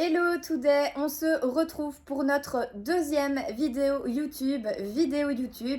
Hello today, on se retrouve pour notre deuxième vidéo YouTube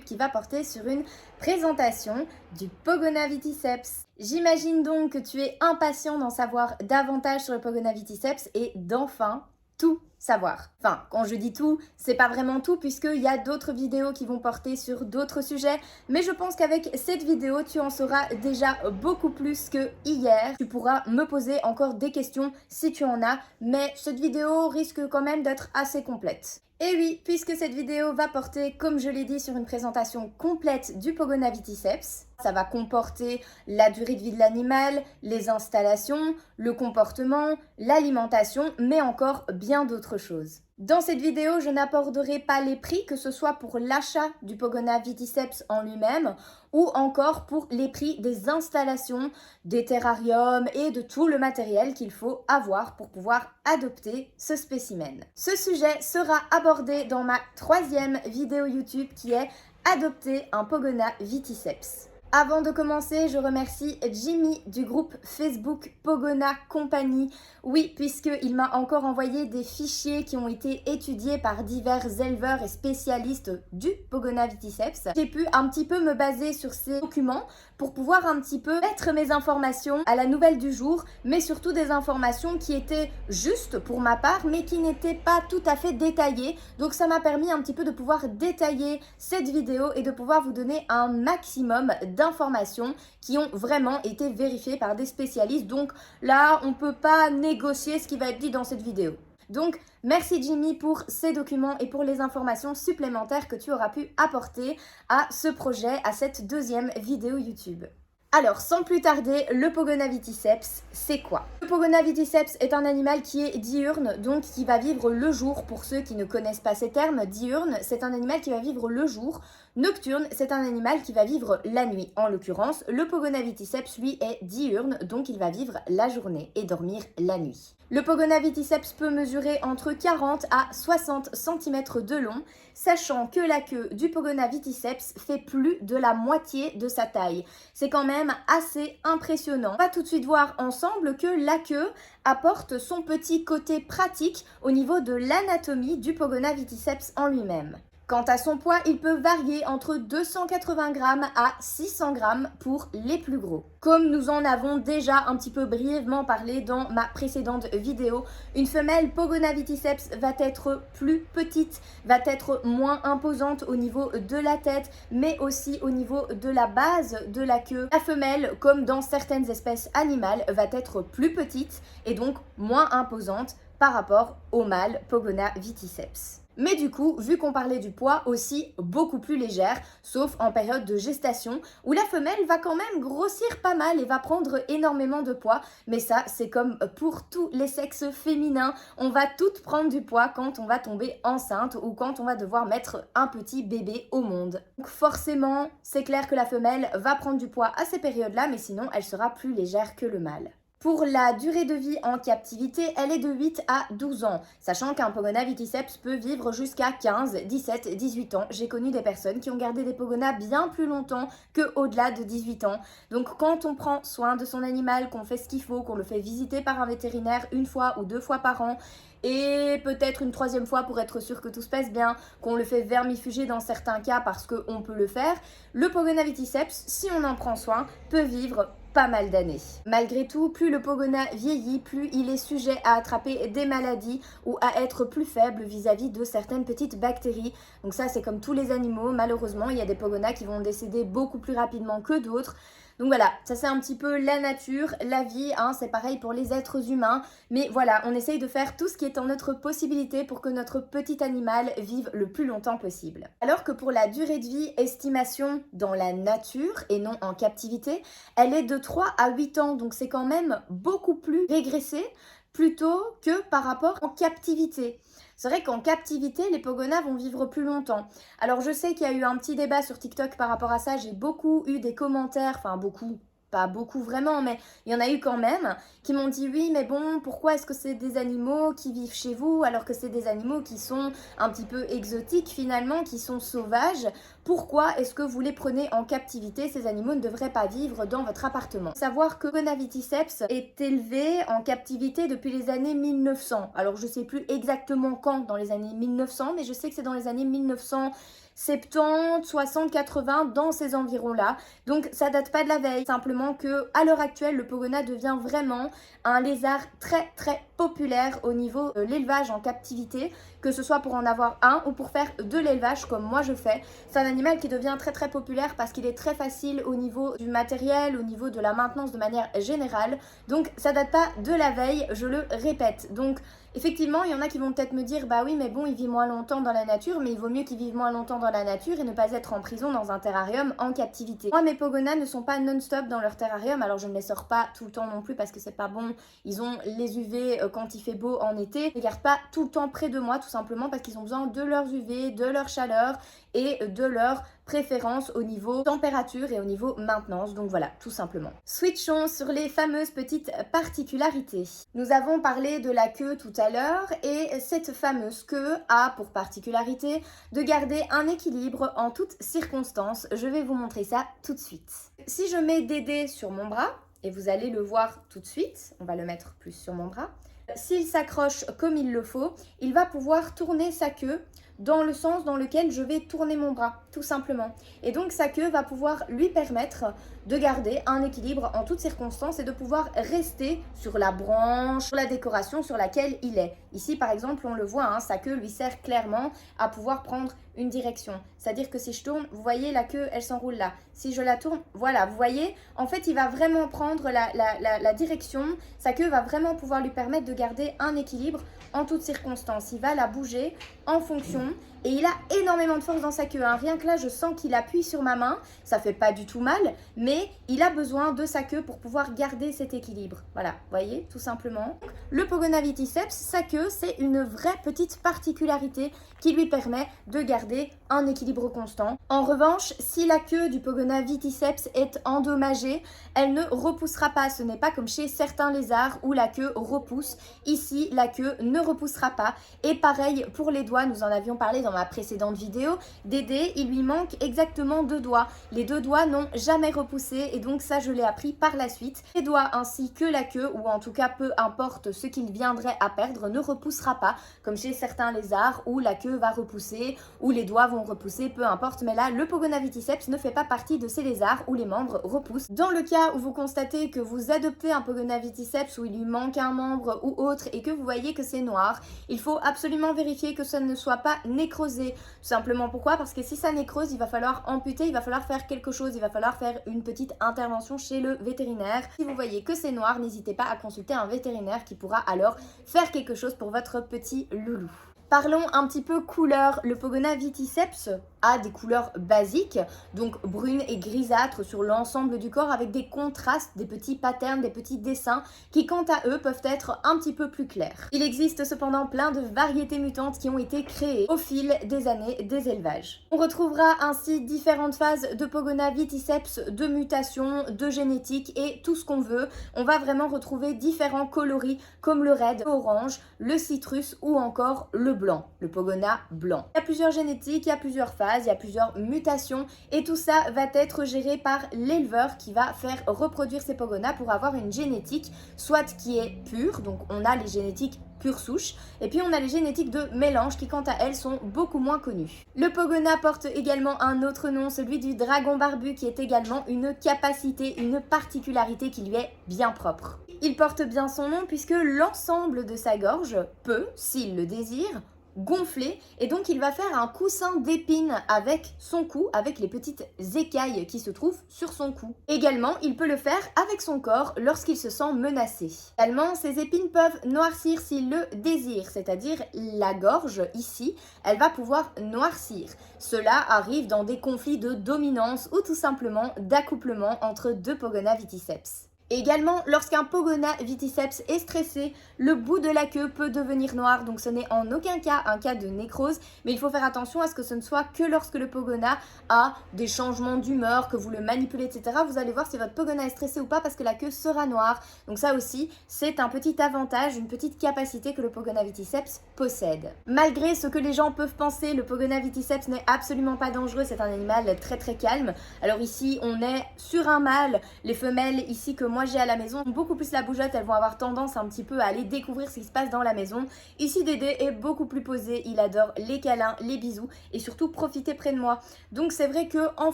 qui va porter sur une présentation du Pogona Viticeps. J'imagine donc que tu es impatient d'en savoir davantage sur le Pogona Viticeps et d'enfin tout savoir. Enfin, quand je dis tout, c'est pas vraiment tout puisqu'il y a d'autres vidéos qui vont porter sur d'autres sujets, mais je pense qu'avec cette vidéo, tu en sauras déjà beaucoup plus que hier. Tu pourras me poser encore des questions si tu en as, mais cette vidéo risque quand même d'être assez complète. Et oui, puisque cette vidéo va porter, comme je l'ai dit, sur une présentation complète du Pogona Viticeps. Ça va comporter la durée de vie de l'animal, les installations, le comportement, l'alimentation, mais encore bien d'autres choses. Dans cette vidéo, je n'aborderai pas les prix, que ce soit pour l'achat du Pogona Viticeps en lui-même ou encore pour les prix des installations, des terrariums et de tout le matériel qu'il faut avoir pour pouvoir adopter ce spécimen. Ce sujet sera abordé dans ma troisième vidéo YouTube qui est Adopter un Pogona Viticeps. Avant de commencer, je remercie Jimmy du groupe Facebook Pogona Company. Oui, puisqu'il m'a encore envoyé des fichiers qui ont été étudiés par divers éleveurs et spécialistes du Pogona Viticeps. J'ai pu un petit peu me baser sur ces documents pour pouvoir un petit peu mettre mes informations à la nouvelle du jour, mais surtout des informations qui étaient justes pour ma part, mais qui n'étaient pas tout à fait détaillées. Donc ça m'a permis un petit peu de pouvoir détailler cette vidéo et de pouvoir vous donner un maximum d'informations qui ont vraiment été vérifiées par des spécialistes. Donc là, on ne peut pas négocier ce qui va être dit dans cette vidéo. Donc, merci Jimmy pour ces documents et pour les informations supplémentaires que tu auras pu apporter à ce projet, à cette deuxième vidéo YouTube. Alors, sans plus tarder, le Pogona Viticeps, c'est quoi? Le Pogona Viticeps est un animal qui est diurne, donc qui va vivre le jour. Pour ceux qui ne connaissent pas ces termes, diurne, c'est un animal qui va vivre le jour. Nocturne, c'est un animal qui va vivre la nuit. En l'occurrence, le Pogona Viticeps, lui, est diurne, donc il va vivre la journée et dormir la nuit. Le Pogona Viticeps peut mesurer entre 40 à 60 cm de long, sachant que la queue du Pogona Viticeps fait plus de la moitié de sa taille. C'est quand même assez impressionnant. On va tout de suite voir ensemble que la queue apporte son petit côté pratique au niveau de l'anatomie du Pogona Viticeps en lui-même. Quant à son poids, il peut varier entre 280 g à 600 g pour les plus gros. Comme nous en avons déjà un petit peu brièvement parlé dans ma précédente vidéo, une femelle Pogona Viticeps va être plus petite, va être moins imposante au niveau de la tête, mais aussi au niveau de la base de la queue. La femelle, comme dans certaines espèces animales, va être plus petite et donc moins imposante par rapport au mâle Pogona Viticeps. Mais du coup, vu qu'on parlait du poids, aussi beaucoup plus légère, sauf en période de gestation, où la femelle va quand même grossir pas mal et va prendre énormément de poids. Mais ça, c'est comme pour tous les sexes féminins, on va toutes prendre du poids quand on va tomber enceinte ou quand on va devoir mettre un petit bébé au monde. Donc forcément, c'est clair que la femelle va prendre du poids à ces périodes-là, mais sinon, elle sera plus légère que le mâle. Pour la durée de vie en captivité, elle est de 8 à 12 ans, sachant qu'un Pogona Viticeps peut vivre jusqu'à 15, 17, 18 ans. J'ai connu des personnes qui ont gardé des Pogonas bien plus longtemps qu'au-delà de 18 ans. Donc quand on prend soin de son animal, qu'on fait ce qu'il faut, qu'on le fait visiter par un vétérinaire une fois ou deux fois par an, et peut-être une troisième fois pour être sûr que tout se passe bien, qu'on le fait vermifuger dans certains cas parce qu'on peut le faire, le Pogona Viticeps, si on en prend soin, peut vivre pas mal d'années. Malgré tout, plus le Pogona vieillit, plus il est sujet à attraper des maladies ou à être plus faible vis-à-vis de certaines petites bactéries. Donc ça, c'est comme tous les animaux, malheureusement, il y a des Pogonas qui vont décéder beaucoup plus rapidement que d'autres. Donc voilà, ça c'est un petit peu la nature, la vie, hein, c'est pareil pour les êtres humains. Mais voilà, on essaye de faire tout ce qui est en notre possibilité pour que notre petit animal vive le plus longtemps possible. Alors que pour la durée de vie, estimation dans la nature et non en captivité, elle est de 3 à 8 ans. Donc c'est quand même beaucoup plus régressé plutôt que par rapport en captivité. C'est vrai qu'en captivité, les Pogonas vont vivre plus longtemps. Alors je sais qu'il y a eu un petit débat sur TikTok par rapport à ça, j'ai beaucoup eu des commentaires, enfin beaucoup, pas beaucoup vraiment, mais il y en a eu quand même, qui m'ont dit oui, mais bon, pourquoi est-ce que c'est des animaux qui vivent chez vous alors que c'est des animaux qui sont un petit peu exotiques finalement, qui sont sauvages? pourquoi est-ce que vous les prenez en captivité. Ces animaux ne devraient pas vivre dans votre appartement. Savoir que Pogona viticeps est élevé en captivité depuis les années 1900. Alors je sais plus exactement quand dans les années 1900, mais je sais que c'est dans les années 1970, 60, 80, dans ces environs-là. Donc ça date pas de la veille, simplement que à l'heure actuelle, le Pogona devient vraiment un lézard très très populaire au niveau de l'élevage en captivité, que ce soit pour en avoir un ou pour faire de l'élevage comme moi je fais. C'est un animal qui devient très très populaire parce qu'il est très facile au niveau du matériel, au niveau de la maintenance de manière générale. Donc ça date pas de la veille, je le répète. Donc effectivement, il y en a qui vont peut-être me dire bah oui mais bon il vit moins longtemps dans la nature, mais il vaut mieux qu'il vive moins longtemps dans la nature et ne pas être en prison dans un terrarium en captivité. Moi mes Pogonas ne sont pas non-stop dans leur terrarium, alors je ne les sors pas tout le temps non plus parce que c'est pas bon. Ils ont les UV quand il fait beau en été. Je les garde pas tout le temps près de moi tout simplement parce qu'ils ont besoin de leurs UV, de leur chaleur et de leur préférence au niveau température et au niveau maintenance. Donc voilà, tout simplement. Switchons sur les fameuses petites particularités. Nous avons parlé de la queue tout à l'heure et cette fameuse queue a pour particularité de garder un équilibre en toutes circonstances. Je vais vous montrer ça tout de suite. Si je mets Dédé sur mon bras, et vous allez le voir tout de suite, on va le mettre plus sur mon bras, s'il s'accroche comme il le faut, il va pouvoir tourner sa queue dans le sens dans lequel je vais tourner mon bras, tout simplement. Et donc sa queue va pouvoir lui permettre de garder un équilibre en toutes circonstances et de pouvoir rester sur la branche, sur la décoration sur laquelle il est. Ici par exemple on le voit, hein, sa queue lui sert clairement à pouvoir prendre une direction. C'est-à-dire que si je tourne, vous voyez la queue elle s'enroule là. Si je la tourne, voilà, vous voyez, en fait il va vraiment prendre la direction. Sa queue va vraiment pouvoir lui permettre de garder un équilibre en toutes circonstances. Il va la bouger en fonction et il a énormément de force dans sa queue. Hein. Rien que là, je sens qu'il appuie sur ma main. Ça fait pas du tout mal, mais il a besoin de sa queue pour pouvoir garder cet équilibre. Voilà, vous voyez, tout simplement. Le Pogona viticeps, sa queue, c'est une vraie petite particularité qui lui permet de garder un équilibre constant. En revanche, si la queue du Pogona viticeps est endommagée, elle ne repoussera pas. Ce n'est pas comme chez certains lézards où la queue repousse. Ici, la queue ne repoussera pas. Et pareil pour les doigts, nous en avions parlé dans ma précédente vidéo. Dédé, il lui manque exactement 2 doigts. Les 2 doigts n'ont jamais repoussé et donc ça, je l'ai appris par la suite. Les doigts ainsi que la queue, ou en tout cas peu importe ce qu'il viendrait à perdre, ne repoussera pas, comme chez certains lézards où la queue va repousser, où les doigts vont repousser, peu importe. Mais là, le Pogona viticeps ne fait pas partie de ces lézards où les membres repoussent. Dans le cas où vous constatez que vous adoptez un Pogona viticeps où il lui manque un membre ou autre et que vous voyez que c'est noir, il faut absolument vérifier que ça ne soit pas nécrosé. Tout simplement pourquoi? Parce que si ça nécrose, il va falloir amputer, il va falloir faire quelque chose, il va falloir faire une petite intervention chez le vétérinaire. Si vous voyez que c'est noir, n'hésitez pas à consulter un vétérinaire qui pourra alors faire quelque chose pour votre petit loulou. Parlons un petit peu couleur. Le Pogona viticeps a des couleurs basiques, donc brunes et grisâtres sur l'ensemble du corps avec des contrastes, des petits patterns, des petits dessins qui quant à eux peuvent être un petit peu plus clairs. Il existe cependant plein de variétés mutantes qui ont été créées au fil des années des élevages. On retrouvera ainsi différentes phases de Pogona viticeps, de mutation, de génétique et tout ce qu'on veut. On va vraiment retrouver différents coloris comme le red, l'orange, le citrus ou encore le blanc, le Pogona blanc. Il y a plusieurs génétiques, il y a plusieurs phases, il y a plusieurs mutations et tout ça va être géré par l'éleveur qui va faire reproduire ces Pogonas pour avoir une génétique soit qui est pure, donc on a les génétiques pure souche, et puis on a les génétiques de mélange qui quant à elles sont beaucoup moins connues. Le Pogona porte également un autre nom, celui du dragon barbu, qui est également une capacité, une particularité qui lui est bien propre. Il porte bien son nom puisque l'ensemble de sa gorge peut, s'il le désire, gonfler et donc il va faire un coussin d'épines avec son cou, avec les petites écailles qui se trouvent sur son cou. Également, il peut le faire avec son corps lorsqu'il se sent menacé. Également, ces épines peuvent noircir s'il le désire, c'est-à-dire la gorge ici, elle va pouvoir noircir. Cela arrive dans des conflits de dominance ou tout simplement d'accouplement entre deux Pogona viticeps. Également, lorsqu'un Pogona Viticeps est stressé, le bout de la queue peut devenir noir, donc ce n'est en aucun cas un cas de nécrose, mais il faut faire attention à ce que ce ne soit que lorsque le Pogona a des changements d'humeur, que vous le manipulez, etc. Vous allez voir si votre Pogona est stressé ou pas parce que la queue sera noire. Donc ça aussi, c'est un petit avantage, une petite capacité que le Pogona Viticeps possède. Malgré ce que les gens peuvent penser, le Pogona Viticeps n'est absolument pas dangereux, c'est un animal très très calme. Alors ici, on est sur un mâle, les femelles ici que moi j'ai à la maison ont beaucoup plus la bougeotte, elles vont avoir tendance un petit peu à aller découvrir ce qui se passe dans la maison. Ici Dédé est beaucoup plus posé, il adore les câlins, les bisous et surtout profiter près de moi. Donc c'est vrai que en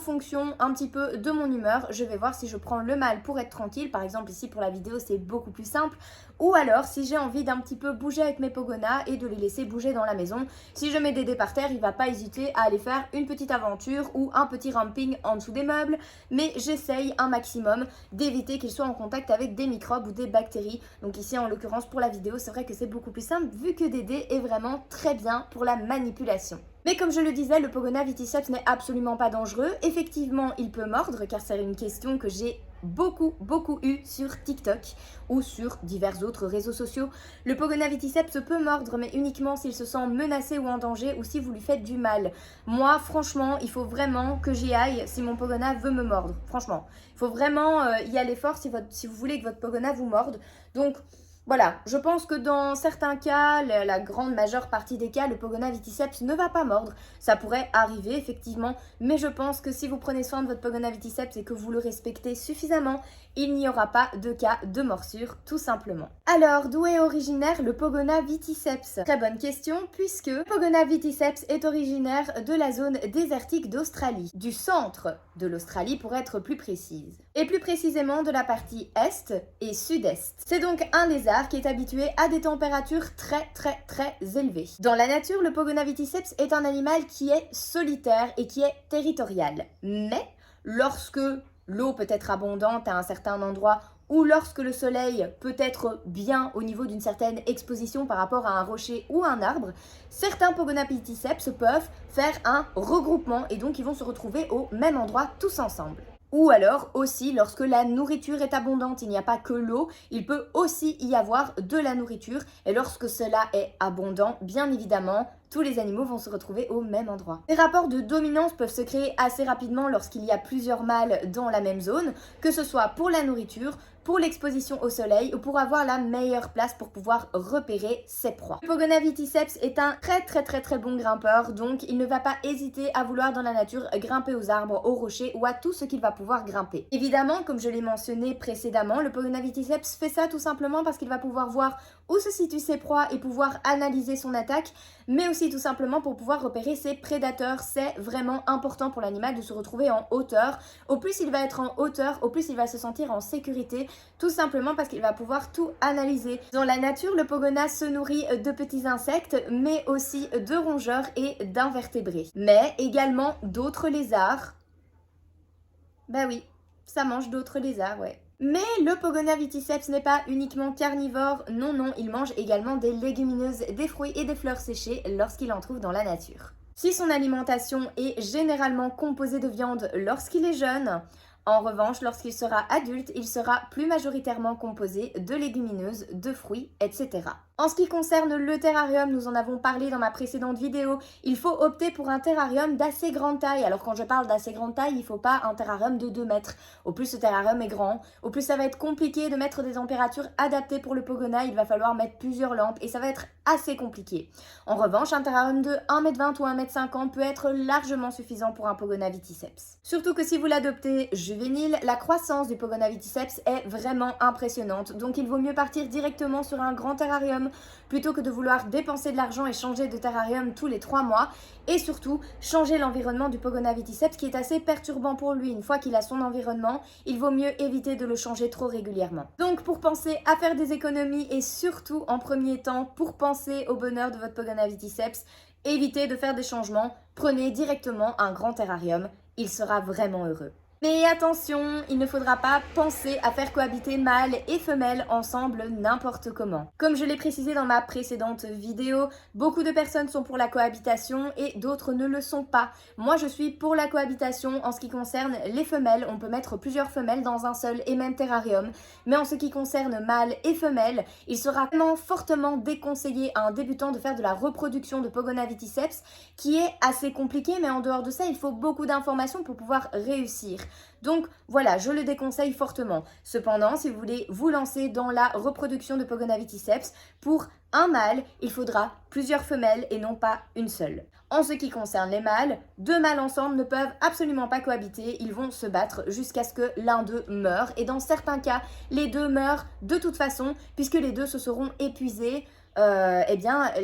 fonction un petit peu de mon humeur, je vais voir si je prends le mâle pour être tranquille. Par exemple ici pour la vidéo c'est beaucoup plus simple. Ou alors si j'ai envie d'un petit peu bouger avec mes Pogonas et de les laisser bouger dans la maison, si je mets Dédé par terre, il va pas hésiter à aller faire une petite aventure ou un petit ramping en dessous des meubles, mais j'essaye un maximum d'éviter qu'il soit en contact avec des microbes ou des bactéries. Donc ici en l'occurrence pour la vidéo, c'est vrai que c'est beaucoup plus simple vu que Dédé est vraiment très bien pour la manipulation. Mais comme je le disais, le Pogona Viticeps n'est absolument pas dangereux. Effectivement, il peut mordre car c'est une question que j'ai beaucoup eu sur TikTok ou sur divers autres réseaux sociaux. Le Pogona Viticeps peut mordre mais uniquement s'il se sent menacé ou en danger ou si vous lui faites du mal. Moi franchement il faut vraiment que j'y aille si mon Pogona veut me mordre. Franchement, il faut vraiment y aller fort si vous voulez que votre Pogona vous morde. Donc voilà, je pense que dans certains cas, la grande majeure partie des cas, le Pogona Viticeps ne va pas mordre. Ça pourrait arriver effectivement, mais je pense que si vous prenez soin de votre Pogona Viticeps et que vous le respectez suffisamment, il n'y aura pas de cas de morsure, tout simplement. Alors, d'où est originaire le Pogona Viticeps? Très bonne question, puisque le Pogona Viticeps est originaire de la zone désertique d'Australie, du centre de l'Australie pour être plus précise, et plus précisément de la partie est et sud-est. C'est donc un lézard qui est habitué à des températures très élevées. Dans la nature, le Pogona Viticeps est un animal qui est solitaire et qui est territorial. Mais lorsque l'eau peut être abondante à un certain endroit ou lorsque le soleil peut être bien au niveau d'une certaine exposition par rapport à un rocher ou un arbre, certains Pogona Viticeps peuvent faire un regroupement et donc ils vont se retrouver au même endroit tous ensemble. Ou alors aussi lorsque la nourriture est abondante, il n'y a pas que l'eau, il peut aussi y avoir de la nourriture et lorsque cela est abondant, bien évidemment, tous les animaux vont se retrouver au même endroit. Les rapports de dominance peuvent se créer assez rapidement lorsqu'il y a plusieurs mâles dans la même zone, que ce soit pour la nourriture, pour l'exposition au soleil ou pour avoir la meilleure place pour pouvoir repérer ses proies. Le Pogona Viticeps est un très bon grimpeur, donc il ne va pas hésiter à vouloir dans la nature grimper aux arbres, aux rochers ou à tout ce qu'il va pouvoir grimper. Évidemment, comme je l'ai mentionné précédemment, le Pogona Viticeps fait ça tout simplement parce qu'il va pouvoir voir où se situent ses proies et pouvoir analyser son attaque, mais aussi tout simplement pour pouvoir repérer ses prédateurs. C'est vraiment important pour l'animal de se retrouver en hauteur. Au plus il va être en hauteur, au plus il va se sentir en sécurité, tout simplement parce qu'il va pouvoir tout analyser. Dans la nature, le Pogona se nourrit de petits insectes, mais aussi de rongeurs et d'invertébrés. Mais également d'autres lézards. Bah oui, ça mange d'autres lézards, ouais. Mais le Pogona Viticeps n'est pas uniquement carnivore, non, il mange également des légumineuses, des fruits et des fleurs séchées lorsqu'il en trouve dans la nature. Si son alimentation est généralement composée de viande lorsqu'il est jeune, en revanche, lorsqu'il sera adulte, il sera plus majoritairement composé de légumineuses, de fruits, etc. En ce qui concerne le terrarium, nous en avons parlé dans ma précédente vidéo, il faut opter pour un terrarium d'assez grande taille. Alors quand je parle d'assez grande taille, il ne faut pas un terrarium de 2 mètres. Au plus ce terrarium est grand, au plus ça va être compliqué de mettre des températures adaptées pour le Pogona, il va falloir mettre plusieurs lampes et ça va être assez compliqué. En revanche, un terrarium de 1,20 m ou 1,50 m peut être largement suffisant pour un Pogona Viticeps. Surtout que si vous l'adoptez juvénile, la croissance du Pogona Viticeps est vraiment impressionnante. Donc il vaut mieux partir directement sur un grand terrarium plutôt que de vouloir dépenser de l'argent et changer de terrarium tous les 3 mois et surtout changer l'environnement du Pogona Viticeps qui est assez perturbant pour lui. Une fois qu'il a son environnement, il vaut mieux éviter de le changer trop régulièrement. Donc pour penser à faire des économies et surtout en premier temps pour penser au bonheur de votre Pogona Viticeps, évitez de faire des changements, prenez directement un grand terrarium, il sera vraiment heureux. Mais attention, il ne faudra pas penser à faire cohabiter mâles et femelles ensemble n'importe comment. Comme je l'ai précisé dans ma précédente vidéo, beaucoup de personnes sont pour la cohabitation et d'autres ne le sont pas. Moi je suis pour la cohabitation en ce qui concerne les femelles. On peut mettre plusieurs femelles dans un seul et même terrarium. Mais en ce qui concerne mâles et femelles, il sera vraiment fortement déconseillé à un débutant de faire de la reproduction de Pogona viticeps qui est assez compliqué, mais en dehors de ça, il faut beaucoup d'informations pour pouvoir réussir. Donc voilà, je le déconseille fortement. Cependant, si vous voulez vous lancer dans la reproduction de Pogona viticeps, pour un mâle, il faudra plusieurs femelles et non pas une seule. En ce qui concerne les mâles, deux mâles ensemble ne peuvent absolument pas cohabiter, ils vont se battre jusqu'à ce que l'un d'eux meure. Et dans certains cas, les deux meurent de toute façon, puisque les deux se seront épuisés.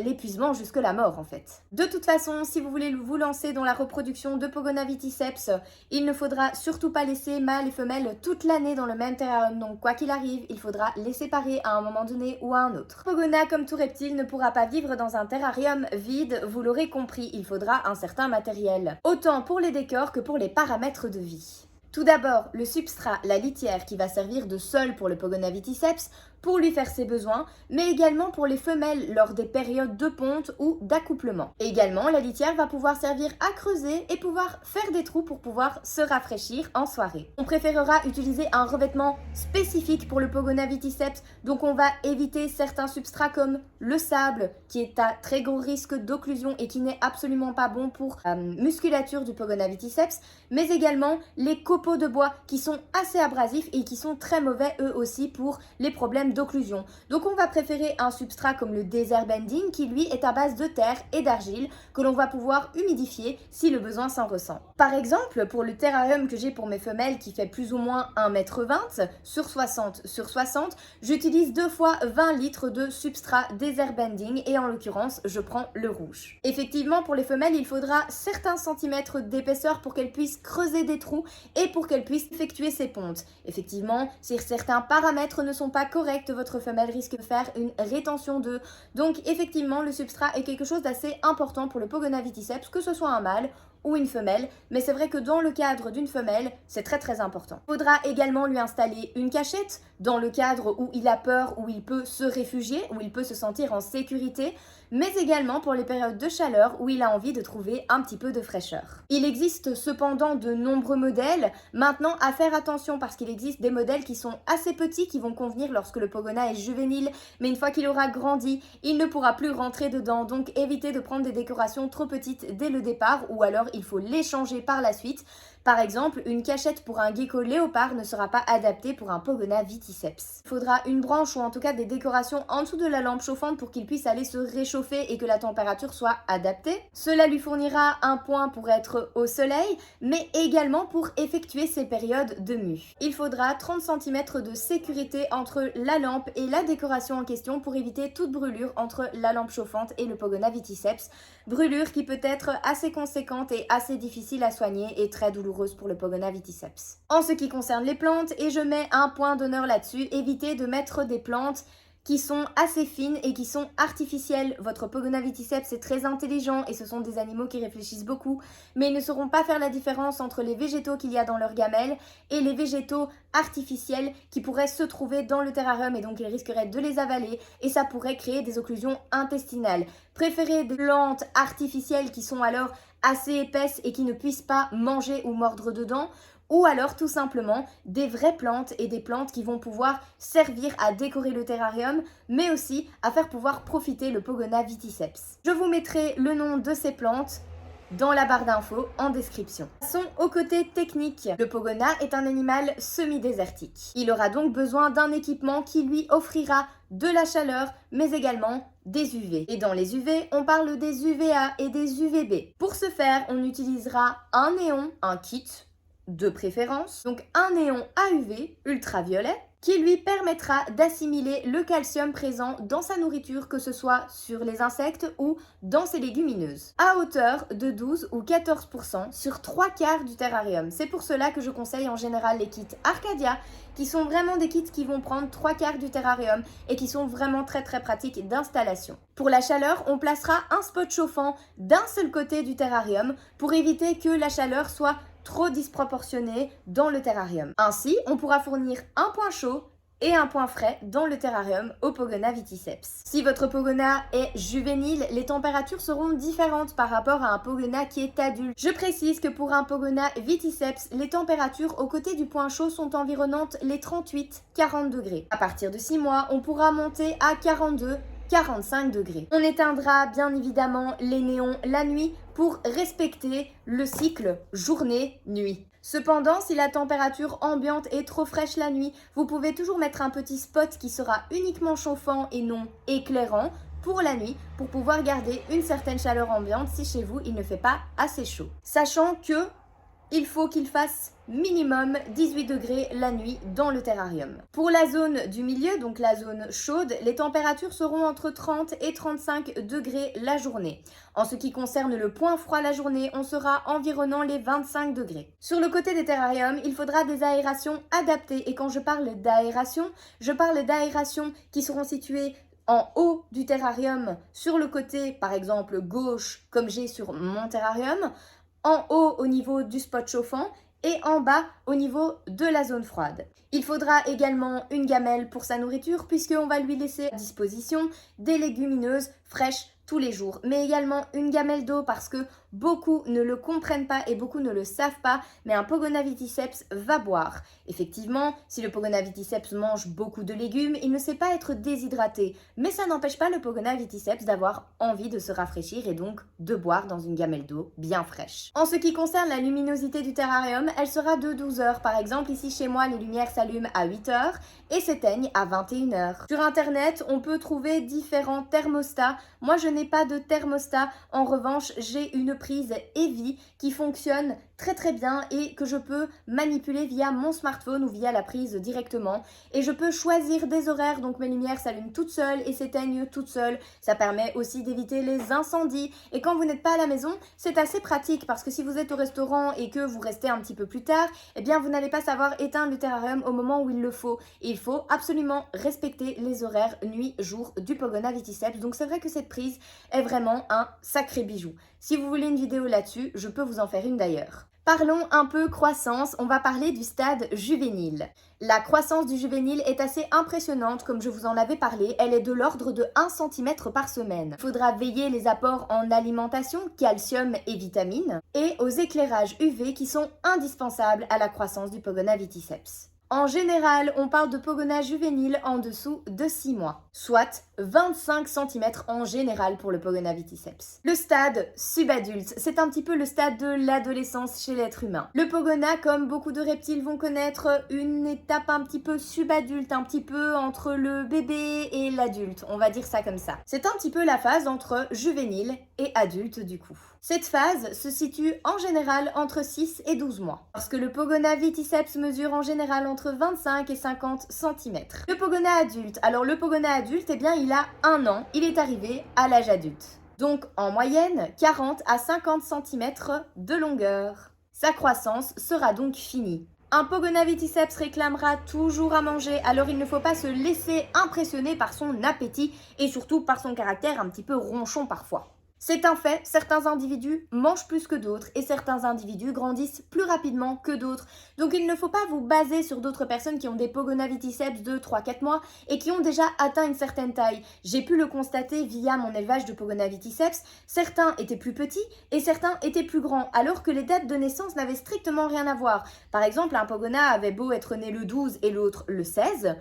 L'épuisement jusque la mort en fait. De toute façon, si vous voulez vous lancer dans la reproduction de Pogona viticeps, il ne faudra surtout pas laisser mâles et femelles toute l'année dans le même terrarium. Donc quoi qu'il arrive, il faudra les séparer à un moment donné ou à un autre. Pogona, comme tout reptile, ne pourra pas vivre dans un terrarium vide, vous l'aurez compris, il faudra un certain matériel. Autant pour les décors que pour les paramètres de vie. Tout d'abord, le substrat, la litière qui va servir de sol pour le Pogona viticeps, pour lui faire ses besoins, mais également pour les femelles lors des périodes de ponte ou d'accouplement. Également, la litière va pouvoir servir à creuser et pouvoir faire des trous pour pouvoir se rafraîchir en soirée. On préférera utiliser un revêtement spécifique pour le Pogona viticeps, donc on va éviter certains substrats comme le sable, qui est à très gros risque d'occlusion et qui n'est absolument pas bon pour la musculature du Pogona viticeps, mais également les copeaux de bois qui sont assez abrasifs et qui sont très mauvais eux aussi pour les problèmes d'occlusion. Donc on va préférer un substrat comme le Desert Bending qui lui est à base de terre et d'argile que l'on va pouvoir humidifier si le besoin s'en ressent. Par exemple, pour le terrarium que j'ai pour mes femelles qui fait plus ou moins 1,20 m sur 60 sur 60, j'utilise 2 fois 20 litres de substrat Desert Bending et en l'occurrence je prends le rouge. Effectivement pour les femelles il faudra certains centimètres d'épaisseur pour qu'elles puissent creuser des trous et pour qu'elles puissent effectuer ses pontes. Effectivement, si certains paramètres ne sont pas corrects, votre femelle risque de faire une rétention d'œufs. Donc effectivement, le substrat est quelque chose d'assez important pour le Pogona viticeps, que ce soit un mâle ou une femelle, mais c'est vrai que dans le cadre d'une femelle, c'est très important. Il faudra également lui installer une cachette dans le cadre où il a peur, où il peut se réfugier, où il peut se sentir en sécurité, mais également pour les périodes de chaleur où il a envie de trouver un petit peu de fraîcheur. Il existe cependant de nombreux modèles. Maintenant, à faire attention parce qu'il existe des modèles qui sont assez petits, qui vont convenir lorsque le Pogona est juvénile, mais une fois qu'il aura grandi, il ne pourra plus rentrer dedans. Donc évitez de prendre des décorations trop petites dès le départ ou alors il faut les changer par la suite. Par exemple, une cachette pour un gecko léopard ne sera pas adaptée pour un Pogona viticeps. Il faudra une branche ou en tout cas des décorations en dessous de la lampe chauffante pour qu'il puisse aller se réchauffer et que la température soit adaptée. Cela lui fournira un point pour être au soleil, mais également pour effectuer ses périodes de mue. Il faudra 30 cm de sécurité entre la lampe et la décoration en question pour éviter toute brûlure entre la lampe chauffante et le Pogona viticeps. Brûlure qui peut être assez conséquente et assez difficile à soigner et très douloureuse pour le Pogona viticeps. En ce qui concerne les plantes, et je mets un point d'honneur là-dessus, évitez de mettre des plantes qui sont assez fines et qui sont artificielles. Votre Pogona viticeps est très intelligent et ce sont des animaux qui réfléchissent beaucoup, mais ils ne sauront pas faire la différence entre les végétaux qu'il y a dans leur gamelle et les végétaux artificiels qui pourraient se trouver dans le terrarium et donc ils risqueraient de les avaler et ça pourrait créer des occlusions intestinales. Préférez des plantes artificielles qui sont alors assez épaisses et qui ne puissent pas manger ou mordre dedans, ou alors tout simplement des vraies plantes et des plantes qui vont pouvoir servir à décorer le terrarium, mais aussi à faire pouvoir profiter le Pogona viticeps. Je vous mettrai le nom de ces plantes dans la barre d'infos en description. Passons au côté technique. Le Pogona est un animal semi-désertique. Il aura donc besoin d'un équipement qui lui offrira de la chaleur, mais également des UV. Et dans les UV, on parle des UVA et des UVB. Pour ce faire, on utilisera un néon, un kit de préférence, donc un néon AUV ultraviolet qui lui permettra d'assimiler le calcium présent dans sa nourriture, que ce soit sur les insectes ou dans ses légumineuses, à hauteur de 12 ou 14% sur 3/4 du terrarium. C'est pour cela que je conseille en général les kits Arcadia, qui sont vraiment des kits qui vont prendre 3/4 du terrarium et qui sont vraiment très pratiques d'installation. Pour la chaleur, on placera un spot chauffant d'un seul côté du terrarium pour éviter que la chaleur soit trop disproportionné dans le terrarium. Ainsi, on pourra fournir un point chaud et un point frais dans le terrarium au Pogona Viticeps. Si votre Pogona est juvénile, les températures seront différentes par rapport à un Pogona qui est adulte. Je précise que pour un Pogona Viticeps, les températures aux côtés du point chaud sont environnantes les 38-40 degrés. À partir de 6 mois, on pourra monter à 42-45 degrés. On éteindra bien évidemment les néons la nuit pour respecter le cycle journée-nuit. Cependant, si la température ambiante est trop fraîche la nuit, vous pouvez toujours mettre un petit spot qui sera uniquement chauffant et non éclairant pour la nuit pour pouvoir garder une certaine chaleur ambiante si chez vous il ne fait pas assez chaud. Sachant que il faut qu'il fasse minimum 18 degrés la nuit dans le terrarium. Pour la zone du milieu, donc la zone chaude, les températures seront entre 30 et 35 degrés la journée. En ce qui concerne le point froid la journée, on sera environnant les 25 degrés. Sur le côté des terrariums, il faudra des aérations adaptées. Et quand je parle d'aération qui seront situées en haut du terrarium, sur le côté par exemple gauche, comme j'ai sur mon terrarium, en haut au niveau du spot chauffant et en bas au niveau de la zone froide. Il faudra également une gamelle pour sa nourriture puisqu'on va lui laisser à disposition des légumineuses fraîches tous les jours, mais également une gamelle d'eau parce que beaucoup ne le comprennent pas et beaucoup ne le savent pas, mais un Pogona Viticeps va boire. Effectivement, si le Pogona Viticeps mange beaucoup de légumes, il ne sait pas être déshydraté, mais ça n'empêche pas le Pogona Viticeps d'avoir envie de se rafraîchir et donc de boire dans une gamelle d'eau bien fraîche. En ce qui concerne la luminosité du terrarium, elle sera de 12 heures. Par exemple, ici chez moi, les lumières s'allument à 8 heures et s'éteignent à 21 heures. Sur internet, on peut trouver différents thermostats. Moi, je n'ai pas de thermostat. En revanche, j'ai une prise Eevee qui fonctionne très bien et que je peux manipuler via mon smartphone ou via la prise directement. Et je peux choisir des horaires, donc mes lumières s'allument toutes seules et s'éteignent toutes seules. Ça permet aussi d'éviter les incendies. Et quand vous n'êtes pas à la maison, c'est assez pratique parce que si vous êtes au restaurant et que vous restez un petit peu plus tard, eh bien vous n'allez pas savoir éteindre le terrarium au moment où il le faut. Et il faut absolument respecter les horaires nuit-jour du Pogona Viticeps. Donc c'est vrai que cette prise est vraiment un sacré bijou. Si vous voulez une vidéo là-dessus, je peux vous en faire une d'ailleurs. Parlons un peu croissance, on va parler du stade juvénile. La croissance du juvénile est assez impressionnante, comme je vous en avais parlé, elle est de l'ordre de 1 cm par semaine. Il faudra veiller les apports en alimentation, calcium et vitamines, et aux éclairages UV qui sont indispensables à la croissance du Pogona Viticeps. En général, on parle de Pogona juvénile en dessous de 6 mois, soit 25 cm en général pour le Pogona Viticeps. Le stade subadulte, c'est un petit peu le stade de l'adolescence chez l'être humain. Le Pogona, comme beaucoup de reptiles, vont connaître une étape un petit peu subadulte, un petit peu entre le bébé et l'adulte, on va dire ça comme ça. C'est un petit peu la phase entre juvénile et adulte du coup. Cette phase se situe en général entre 6 et 12 mois, parce que le Pogona Viticeps mesure en général entre 25 et 50 cm. Le Pogona adulte, alors le Pogona adulte, eh bien il a 1 an, il est arrivé à l'âge adulte. Donc en moyenne, 40 à 50 cm de longueur. Sa croissance sera donc finie. Un Pogona Viticeps réclamera toujours à manger, alors il ne faut pas se laisser impressionner par son appétit et surtout par son caractère un petit peu ronchon parfois. C'est un fait, certains individus mangent plus que d'autres et certains individus grandissent plus rapidement que d'autres. Donc il ne faut pas vous baser sur d'autres personnes qui ont des Pogona Viticeps de 3-4 mois et qui ont déjà atteint une certaine taille. J'ai pu le constater via mon élevage de Pogona Viticeps, certains étaient plus petits et certains étaient plus grands, alors que les dates de naissance n'avaient strictement rien à voir. Par exemple, un Pogona avait beau être né le 12 et l'autre le 16,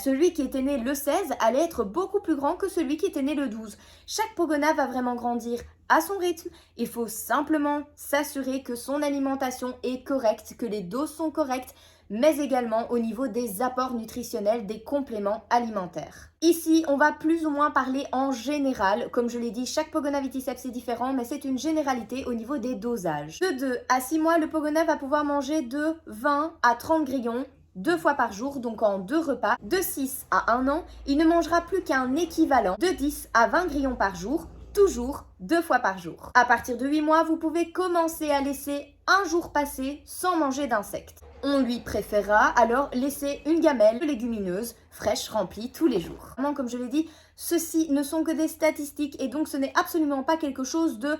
celui qui était né le 16 allait être beaucoup plus grand que celui qui était né le 12. Chaque Pogona va vraiment grandir à son rythme, il faut simplement s'assurer que son alimentation est correcte, que les doses sont correctes, mais également au niveau des apports nutritionnels, des compléments alimentaires. Ici, on va plus ou moins parler en général. Comme je l'ai dit, chaque Pogona Viticeps est différent, mais c'est une généralité au niveau des dosages. De 2 à 6 mois, le Pogona va pouvoir manger de 20 à 30 grillons 2 fois par jour, donc en 2 repas. De 6 à 1 an, il ne mangera plus qu'un équivalent de 10 à 20 grillons par jour, toujours 2 fois par jour. À partir de 8 mois, vous pouvez commencer à laisser un jour passer sans manger d'insectes. On lui préférera alors laisser une gamelle de légumineuses fraîches remplie tous les jours. Comme je l'ai dit, ceci ne sont que des statistiques et donc ce n'est absolument pas quelque chose de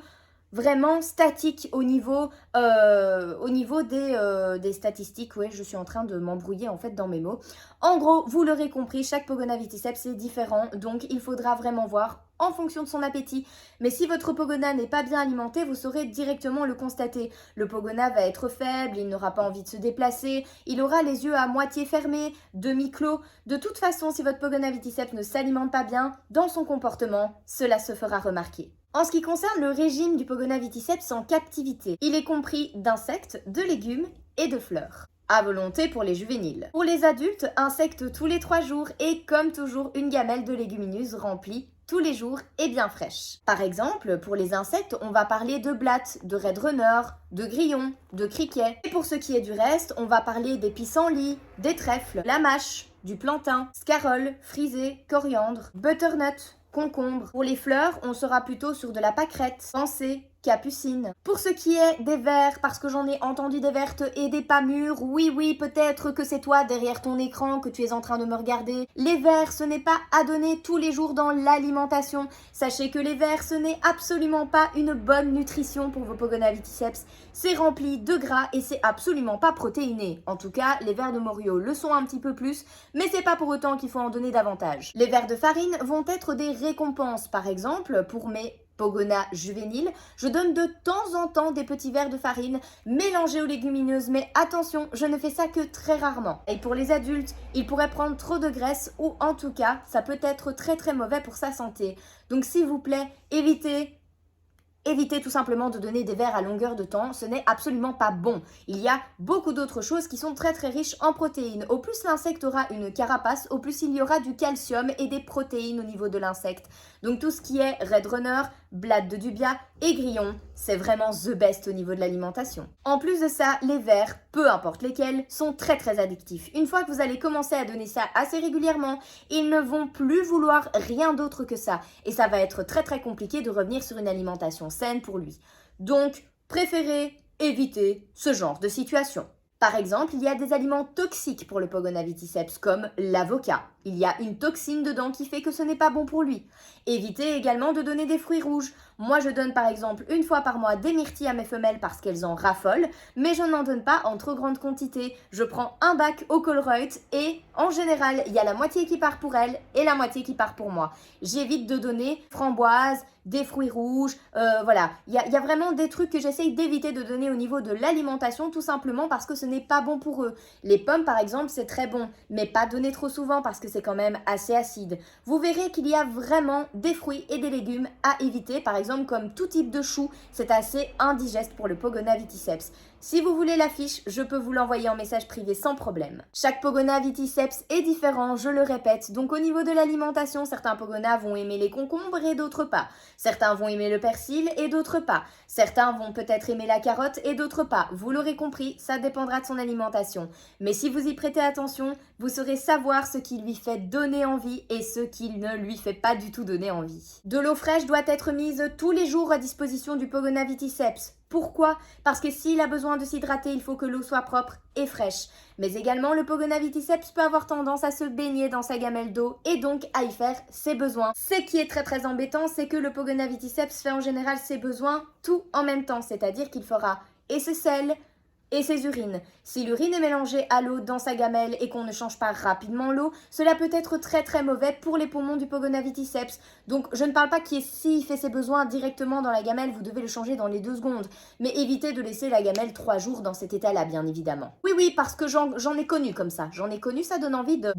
vraiment statique au niveau des statistiques. Oui, je suis en train de m'embrouiller en fait dans mes mots. En gros, vous l'aurez compris, chaque Pogona Viticeps est différent, donc il faudra vraiment voir en fonction de son appétit. Mais si votre Pogona n'est pas bien alimenté, vous saurez directement le constater. Le Pogona va être faible, il n'aura pas envie de se déplacer, il aura les yeux à moitié fermés, demi-clos. De toute façon, si votre Pogona Viticeps ne s'alimente pas bien, dans son comportement, cela se fera remarquer. En ce qui concerne le régime du Pogona Viticeps en captivité, il est compris d'insectes, de légumes et de fleurs. À volonté pour les juvéniles. Pour les adultes, insectes tous les 3 jours et comme toujours une gamelle de légumineuses remplie tous les jours et bien fraîche. Par exemple, pour les insectes, on va parler de blattes, de red runner, de grillons, de criquets. Et pour ce qui est du reste, on va parler des pissenlits, des trèfles, la mâche, du plantain, scarole, frisée, coriandre, butternut, concombre. Pour les fleurs, on sera plutôt sur de la pâquerette, pensée, capucine. Pour ce qui est des vers, parce que j'en ai entendu des vertes et des pas mûres, oui, peut-être que c'est toi derrière ton écran que tu es en train de me regarder. Les vers, ce n'est pas à donner tous les jours dans l'alimentation. Sachez que les vers, ce n'est absolument pas une bonne nutrition pour vos Pogona Viticeps. C'est rempli de gras et c'est absolument pas protéiné. En tout cas, les vers de Morio le sont un petit peu plus, mais c'est pas pour autant qu'il faut en donner davantage. Les vers de farine vont être des récompenses. Par exemple, pour mes Pogona juvénile, je donne de temps en temps des petits verres de farine mélangés aux légumineuses, mais attention, je ne fais ça que très rarement. Et pour les adultes, ils pourraient prendre trop de graisse ou en tout cas, ça peut être très mauvais pour sa santé. Donc s'il vous plaît, évitez tout simplement de donner des verres à longueur de temps, ce n'est absolument pas bon. Il y a beaucoup d'autres choses qui sont très riches en protéines. Au plus l'insecte aura une carapace, au plus il y aura du calcium et des protéines au niveau de l'insecte. Donc tout ce qui est red runner, blatte de dubia et grillon, c'est vraiment the best au niveau de l'alimentation. En plus de ça, les vers, peu importe lesquels, sont très addictifs. Une fois que vous allez commencer à donner ça assez régulièrement, ils ne vont plus vouloir rien d'autre que ça. Et ça va être très compliqué de revenir sur une alimentation saine pour lui. Donc, préférez éviter ce genre de situation. Par exemple, il y a des aliments toxiques pour le Pogona Viticeps comme l'avocat. Il y a une toxine dedans qui fait que ce n'est pas bon pour lui. Évitez également de donner des fruits rouges. Moi, je donne par exemple une fois par mois des myrtilles à mes femelles parce qu'elles en raffolent, mais je n'en donne pas en trop grande quantité. Je prends un bac au Colruyt et en général, il y a la moitié qui part pour elle et la moitié qui part pour moi. J'évite de donner framboises, des fruits rouges, voilà. Il y a vraiment des trucs que j'essaye d'éviter de donner au niveau de l'alimentation, tout simplement parce que ce n'est pas bon pour eux. Les pommes, par exemple, c'est très bon, mais pas donner trop souvent parce que c'est quand même assez acide. Vous verrez qu'il y a vraiment des fruits et des légumes à éviter, par exemple comme tout type de chou, c'est assez indigeste pour le Pogona Viticeps. Si vous voulez l'affiche, je peux vous l'envoyer en message privé sans problème. Chaque Pogona Viticeps est différent, je le répète, donc au niveau de l'alimentation, certains Pogona vont aimer les concombres et d'autres pas. Certains vont aimer le persil et d'autres pas. Certains vont peut-être aimer la carotte et d'autres pas. Vous l'aurez compris, ça dépendra de son alimentation. Mais si vous y prêtez attention, vous saurez savoir ce qui lui fait donner envie et ce qui ne lui fait pas du tout donner envie. De l'eau fraîche doit être mise tous les jours à disposition du Pogona Viticeps. Pourquoi? Parce que s'il a besoin de s'hydrater, il faut que l'eau soit propre et fraîche. Mais également, le Pogona Viticeps peut avoir tendance à se baigner dans sa gamelle d'eau et donc à y faire ses besoins. Ce qui est très embêtant, c'est que le Pogona Viticeps fait en général ses besoins tout en même temps, c'est-à-dire qu'il fera et ses selles et ses urines. Si l'urine est mélangée à l'eau dans sa gamelle et qu'on ne change pas rapidement l'eau, cela peut être très mauvais pour les poumons du Pogona Viticeps. Donc je ne parle pas qu'il s'il fait ses besoins directement dans la gamelle, vous devez le changer dans les 2 secondes. Mais évitez de laisser la gamelle 3 jours dans cet état-là, bien évidemment. Oui, parce que j'en ai connu comme ça. J'en ai connu, ça donne envie de...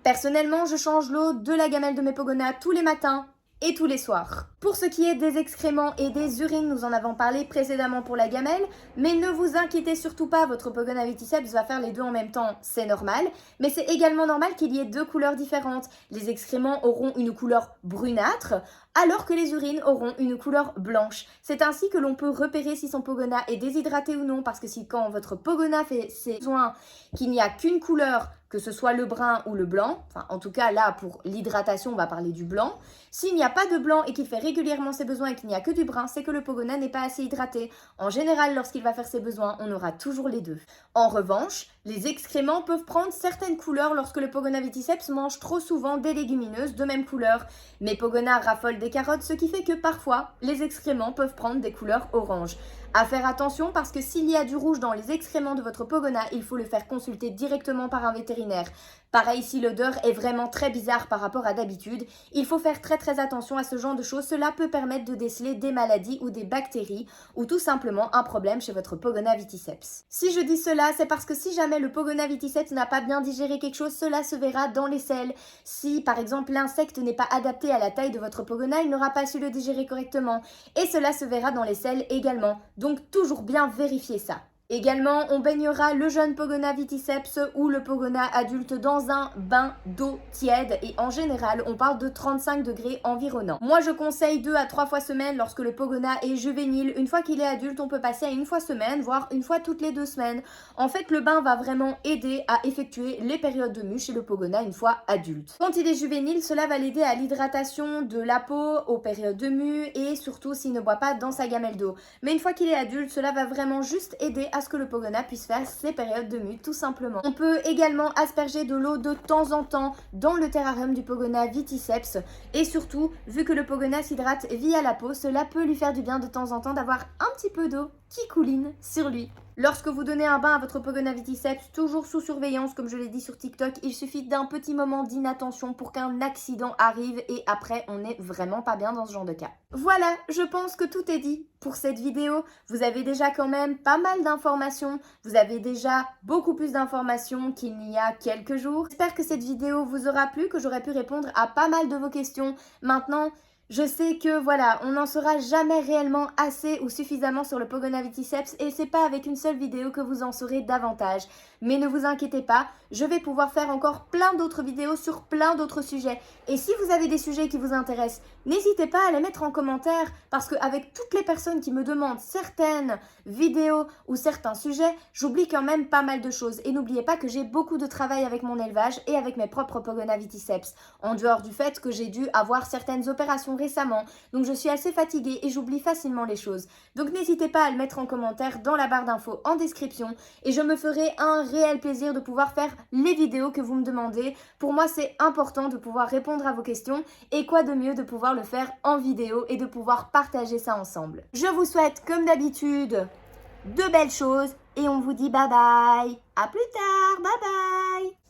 Personnellement, je change l'eau de la gamelle de mes Pogona tous les matins et tous les soirs. Pour ce qui est des excréments et des urines, nous en avons parlé précédemment pour la gamelle, mais ne vous inquiétez surtout pas, votre Pogona Viticeps va faire les 2 en même temps, c'est normal, mais c'est également normal qu'il y ait 2 couleurs différentes. Les excréments auront une couleur brunâtre, alors que les urines auront une couleur blanche. C'est ainsi que l'on peut repérer si son Pogona est déshydraté ou non, parce que si quand votre Pogona fait ses besoins, qu'il n'y a qu'une couleur, que ce soit le brun ou le blanc, enfin en tout cas là pour l'hydratation on va parler du blanc, s'il n'y a pas de blanc et qu'il fait régulièrement ses besoins et qu'il n'y a que du brun, c'est que le Pogona n'est pas assez hydraté. En général, lorsqu'il va faire ses besoins, on aura toujours les 2. En revanche, Les excréments peuvent prendre certaines couleurs lorsque le Pogona viticeps mange trop souvent des légumineuses de même couleur. Mais Pogona raffole des carottes, ce qui fait que parfois, les excréments peuvent prendre des couleurs orange. À faire attention parce que s'il y a du rouge dans les excréments de votre Pogona, il faut le faire consulter directement par un vétérinaire. Pareil, si l'odeur est vraiment très bizarre par rapport à d'habitude, il faut faire très attention à ce genre de choses. Cela peut permettre de déceler des maladies ou des bactéries ou tout simplement un problème chez votre Pogona viticeps. Si je dis cela, c'est parce que si jamais le Pogona viticeps n'a pas bien digéré quelque chose, cela se verra dans les selles. Si par exemple l'insecte n'est pas adapté à la taille de votre Pogona, il n'aura pas su le digérer correctement et cela se verra dans les selles également. Donc toujours bien vérifier ça. Également, on baignera le jeune Pogona viticeps ou le Pogona adulte dans un bain d'eau tiède et en général, on parle de 35 degrés environnant. Moi, je conseille 2 à 3 fois semaine lorsque le Pogona est juvénile. Une fois qu'il est adulte, on peut passer à 1 fois semaine, voire 1 fois toutes les 2 semaines. En fait, le bain va vraiment aider à effectuer les périodes de mue chez le Pogona une fois adulte. Quand il est juvénile, cela va l'aider à l'hydratation de la peau, aux périodes de mue et surtout s'il ne boit pas dans sa gamelle d'eau. Mais une fois qu'il est adulte, cela va vraiment juste aider à ce que le Pogona puisse faire ses périodes de mue tout simplement. On peut également asperger de l'eau de temps en temps dans le terrarium du Pogona viticeps et surtout, vu que le Pogona s'hydrate via la peau, cela peut lui faire du bien de temps en temps d'avoir un petit peu d'eau qui couline sur lui. Lorsque vous donnez un bain à votre Pogona viticeps, toujours sous surveillance comme je l'ai dit sur TikTok, il suffit d'un petit moment d'inattention pour qu'un accident arrive et après on n'est vraiment pas bien dans ce genre de cas. Voilà, je pense que tout est dit pour cette vidéo. Vous avez déjà quand même pas mal d'informations, vous avez déjà beaucoup plus d'informations qu'il n'y a quelques jours. J'espère que cette vidéo vous aura plu, que j'aurai pu répondre à pas mal de vos questions. Maintenant, je sais que voilà, on n'en saura jamais réellement assez ou suffisamment sur le Pogona viticeps et c'est pas avec une seule vidéo que vous en saurez davantage. Mais ne vous inquiétez pas, je vais pouvoir faire encore plein d'autres vidéos sur plein d'autres sujets. Et si vous avez des sujets qui vous intéressent, n'hésitez pas à les mettre en commentaire parce qu'avec toutes les personnes qui me demandent certaines vidéos ou certains sujets, j'oublie quand même pas mal de choses. Et n'oubliez pas que j'ai beaucoup de travail avec mon élevage et avec mes propres Pogona viticeps. En dehors du fait que j'ai dû avoir certaines opérations récemment, donc je suis assez fatiguée et j'oublie facilement les choses. Donc n'hésitez pas à le mettre en commentaire dans la barre d'infos en description et je me ferai un réel plaisir de pouvoir faire les vidéos que vous me demandez. Pour moi, c'est important de pouvoir répondre à vos questions et quoi de mieux de pouvoir le faire en vidéo et de pouvoir partager ça ensemble. Je vous souhaite comme d'habitude de belles choses et on vous dit bye bye. À plus tard, bye bye.